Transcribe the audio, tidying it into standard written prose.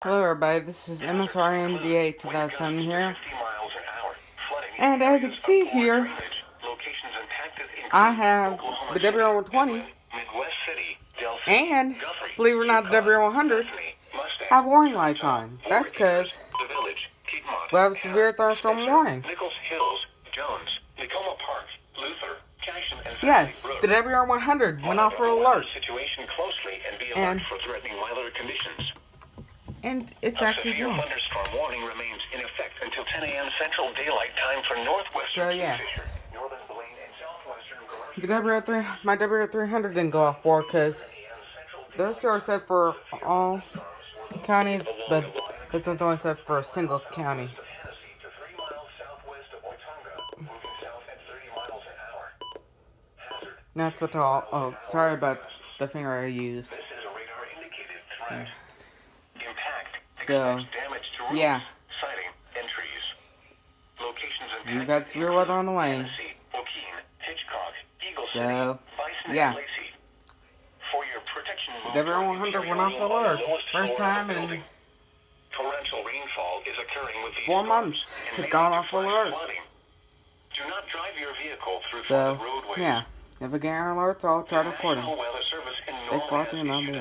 Hello everybody, this is MSRNDA 2007 here, and as you can see here, I have the WR120, and, believe it or not, the WR100 have warning lights on. That's because we have a severe thunderstorm warning. Yes, the WR100 went off for alert, and it's actually doing. A thunderstorm warning remains in effect until 10 a.m. Central Daylight Time for northwestern Kingfisher, northern Blaine, and southwestern My WR300 didn't go off for because those two are set for all counties, but this one's only set for a single county. That's what all. Oh, sorry about the finger I used. So, yeah. You got severe weather on the way. So, yeah. The WR100 went off alert. First time in 4 months it's gone off alert. So, yeah. If I get an alert, I'll try to record them. Thanks for watching, and I'll be